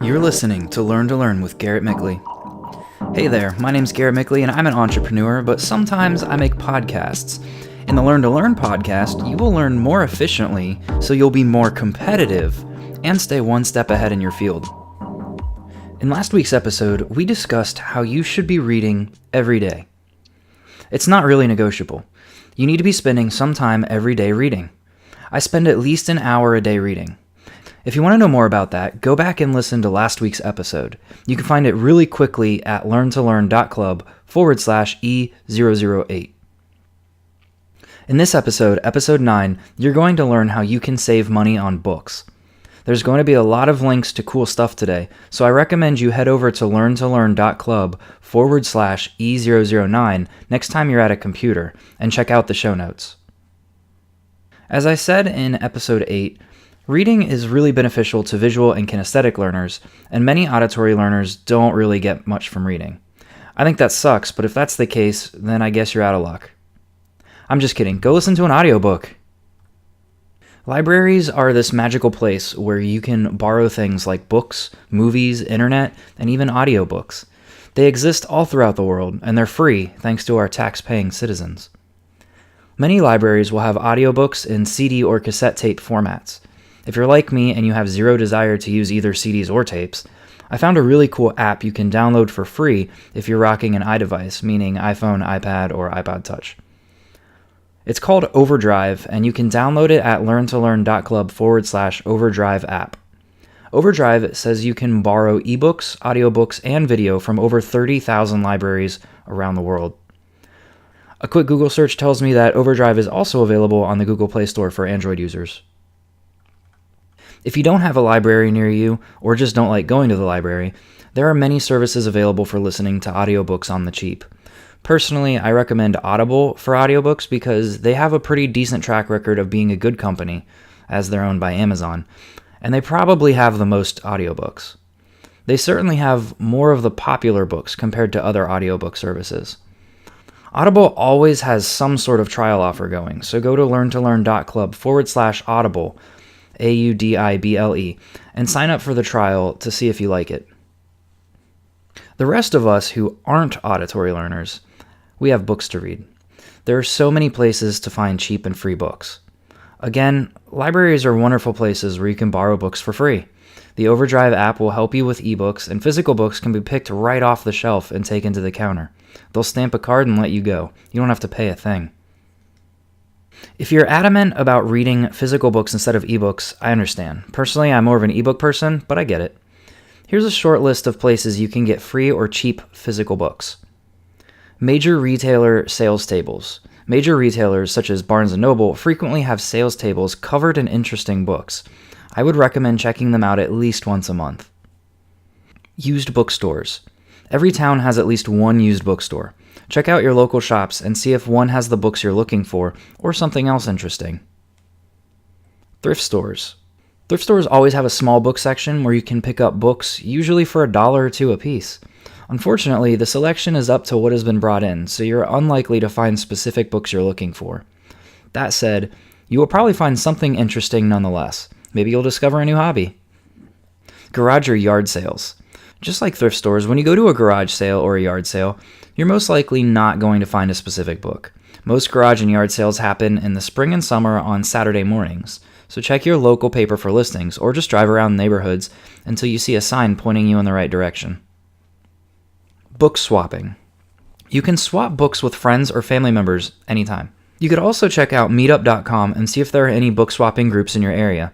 You're listening to Learn with Garrett Mickley. Hey there, my name's Garrett Mickley and I'm an entrepreneur, but sometimes I make podcasts. In the Learn podcast, you will learn more efficiently so you'll be more competitive and stay one step ahead in your field. In last week's episode, we discussed how you should be reading every day. It's not really negotiable. You need to be spending some time every day reading. I spend at least an hour a day reading. If you want to know more about that, go back and listen to last week's episode. You can find it really quickly at learntolearn.club/E008. In this episode, episode 9, you're going to learn how you can save money on books. There's going to be a lot of links to cool stuff today, so I recommend you head over to learntolearn.club/E009 next time you're at a computer and check out the show notes. As I said in episode 8, reading is really beneficial to visual and kinesthetic learners, and many auditory learners don't really get much from reading. I think that sucks, but if that's the case, then I guess you're out of luck. I'm just kidding. Go listen to an audiobook. Libraries are this magical place where you can borrow things like books, movies, internet, and even audiobooks. They exist all throughout the world, and they're free thanks to our tax-paying citizens. Many libraries will have audiobooks in CD or cassette tape formats. If you're like me and you have zero desire to use either CDs or tapes, I found a really cool app you can download for free if you're rocking an iDevice, meaning iPhone, iPad, or iPod Touch. It's called Overdrive, and you can download it at learntolearn.club/Overdrive app. Overdrive says you can borrow ebooks, audiobooks, and video from over 30,000 libraries around the world. A quick Google search tells me that Overdrive is also available on the Google Play Store for Android users. If you don't have a library near you, or just don't like going to the library, there are many services available for listening to audiobooks on the cheap. Personally, I recommend Audible for audiobooks because they have a pretty decent track record of being a good company, as they're owned by Amazon, and they probably have the most audiobooks. They certainly have more of the popular books compared to other audiobook services. Audible always has some sort of trial offer going, so go to learntolearn.club/Audible, AUDIBLE, and sign up for the trial to see if you like it. The rest of us who aren't auditory learners, we have books to read. There are so many places to find cheap and free books. Again, libraries are wonderful places where you can borrow books for free. The Overdrive app will help you with ebooks, and physical books can be picked right off the shelf and taken to the counter. They'll stamp a card and let you go. You don't have to pay a thing. If you're adamant about reading physical books instead of ebooks, I understand. Personally, I'm more of an ebook person, but I get it. Here's a short list of places you can get free or cheap physical books. Major retailer sales tables. Major retailers such as Barnes & Noble frequently have sales tables covered in interesting books. I would recommend checking them out at least once a month. Used bookstores. Every town has at least one used bookstore. Check out your local shops and see if one has the books you're looking for or something else interesting. Thrift stores. Thrift stores always have a small book section where you can pick up books, usually for $1 or $2 a piece. Unfortunately, the selection is up to what has been brought in, so you're unlikely to find specific books you're looking for. That said, you will probably find something interesting nonetheless. Maybe you'll discover a new hobby. Garage or yard sales. Just like thrift stores, when you go to a garage sale or a yard sale, you're most likely not going to find a specific book. Most garage and yard sales happen in the spring and summer on Saturday mornings, so check your local paper for listings or just drive around neighborhoods until you see a sign pointing you in the right direction. Book swapping. You can swap books with friends or family members anytime. You could also check out meetup.com and see if there are any book swapping groups in your area.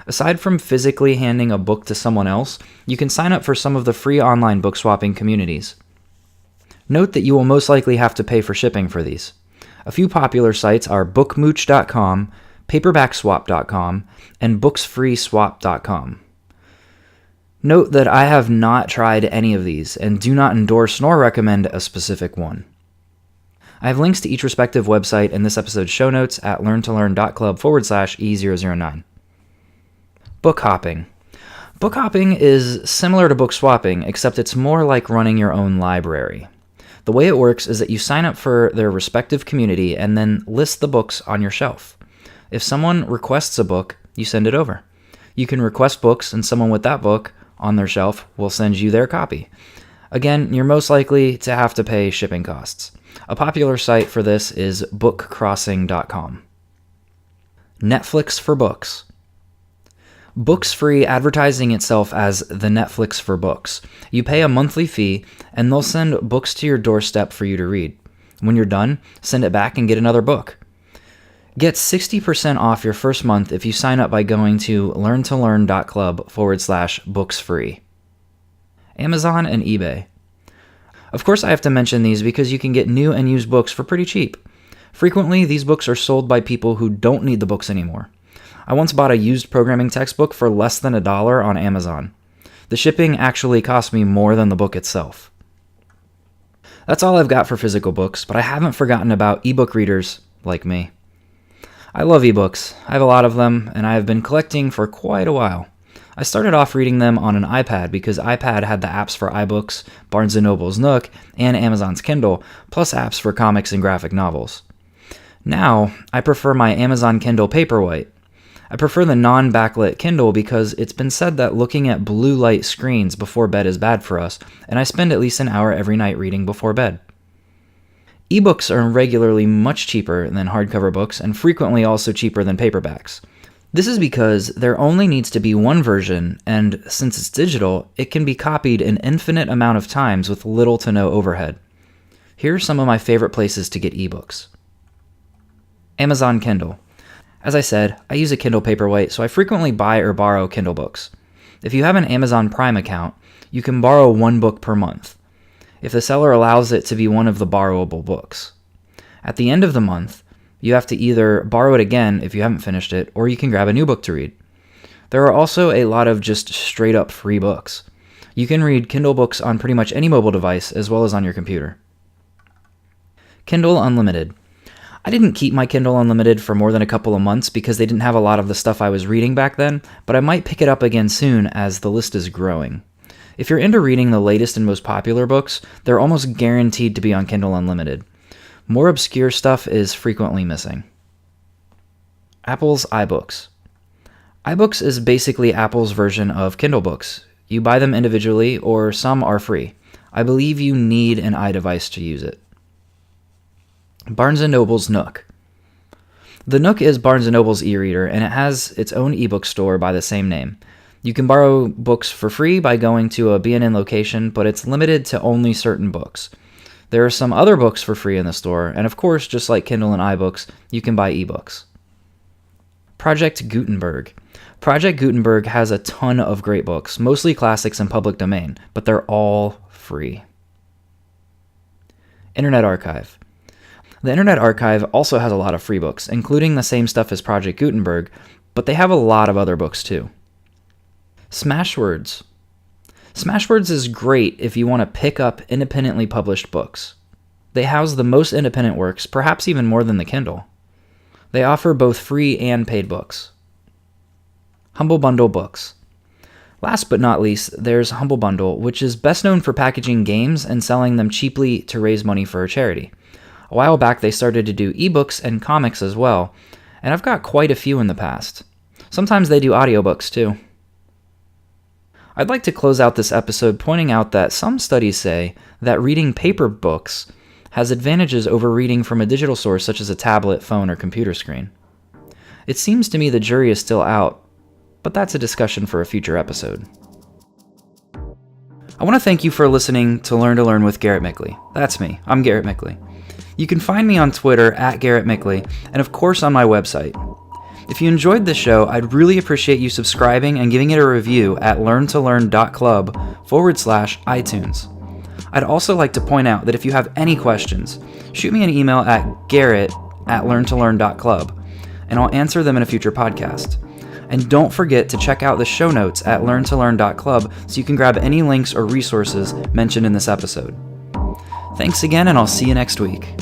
Aside from physically handing a book to someone else, you can sign up for some of the free online book swapping communities. Note that you will most likely have to pay for shipping for these. A few popular sites are bookmooch.com, paperbackswap.com, and booksfreeswap.com. Note that I have not tried any of these and do not endorse nor recommend a specific one. I have links to each respective website in this episode's show notes at learntolearn.club/E009. Book hopping. Book hopping is similar to book swapping, except it's more like running your own library. The way it works is that you sign up for their respective community and then list the books on your shelf. If someone requests a book, you send it over. You can request books, and someone with that book on their shelf will send you their copy. Again, you're most likely to have to pay shipping costs. A popular site for this is bookcrossing.com. Netflix for books. Books Free advertising itself as the Netflix for books. You pay a monthly fee, and they'll send books to your doorstep for you to read. When you're done, send it back and get another book. Get 60% off your first month if you sign up by going to learntolearn.club/booksfree. Amazon and eBay. Of course, I have to mention these because you can get new and used books for pretty cheap. Frequently, these books are sold by people who don't need the books anymore. I once bought a used programming textbook for less than $1 on Amazon. The shipping actually cost me more than the book itself. That's all I've got for physical books, but I haven't forgotten about ebook readers like me. I love ebooks. I have a lot of them, and I have been collecting for quite a while. I started off reading them on an iPad because iPad had the apps for iBooks, Barnes & Noble's Nook, and Amazon's Kindle, plus apps for comics and graphic novels. Now, I prefer my Amazon Kindle Paperwhite. I prefer the non-backlit Kindle because it's been said that looking at blue light screens before bed is bad for us, and I spend at least an hour every night reading before bed. Ebooks are regularly much cheaper than hardcover books and frequently also cheaper than paperbacks. This is because there only needs to be one version, and since it's digital, it can be copied an infinite amount of times with little to no overhead. Here are some of my favorite places to get ebooks. Amazon Kindle. As I said, I use a Kindle Paperwhite, so I frequently buy or borrow Kindle books. If you have an Amazon Prime account, you can borrow one book per month, if the seller allows it to be one of the borrowable books. At the end of the month, you have to either borrow it again if you haven't finished it, or you can grab a new book to read. There are also a lot of just straight up free books. You can read Kindle books on pretty much any mobile device as well as on your computer. Kindle Unlimited. I didn't keep my Kindle Unlimited for more than a couple of months because they didn't have a lot of the stuff I was reading back then, but I might pick it up again soon as the list is growing. If you're into reading the latest and most popular books, they're almost guaranteed to be on Kindle Unlimited. More obscure stuff is frequently missing. Apple's iBooks. iBooks is basically Apple's version of Kindle books. You buy them individually, or some are free. I believe you need an iDevice to use it. Barnes & Noble's Nook. The Nook is Barnes & Noble's e-reader, and it has its own ebook store by the same name. You can borrow books for free by going to a B&N location, but it's limited to only certain books. There are some other books for free in the store, and of course, just like Kindle and iBooks, you can buy ebooks. Project Gutenberg. Project Gutenberg has a ton of great books, mostly classics and public domain, but they're all free. Internet Archive. The Internet Archive also has a lot of free books, including the same stuff as Project Gutenberg, but they have a lot of other books too. Smashwords. Smashwords is great if you want to pick up independently published books. They house the most independent works, perhaps even more than the Kindle. They offer both free and paid books. Humble Bundle Books. Last but not least, there's Humble Bundle, which is best known for packaging games and selling them cheaply to raise money for a charity. A while back, they started to do ebooks and comics as well, and I've got quite a few in the past. Sometimes they do audiobooks too. I'd like to close out this episode pointing out that some studies say that reading paper books has advantages over reading from a digital source such as a tablet, phone, or computer screen. It seems to me the jury is still out, but that's a discussion for a future episode. I want to thank you for listening to Learn with Garrett Mickley. That's me. I'm Garrett Mickley. You can find me on Twitter at Garrett Mickley, and of course on my website. If you enjoyed this show, I'd really appreciate you subscribing and giving it a review at learntolearn.club/iTunes. I'd also like to point out that if you have any questions, shoot me an email at garrett@learntolearn.club, and I'll answer them in a future podcast. And don't forget to check out the show notes at learntolearn.club so you can grab any links or resources mentioned in this episode. Thanks again, and I'll see you next week.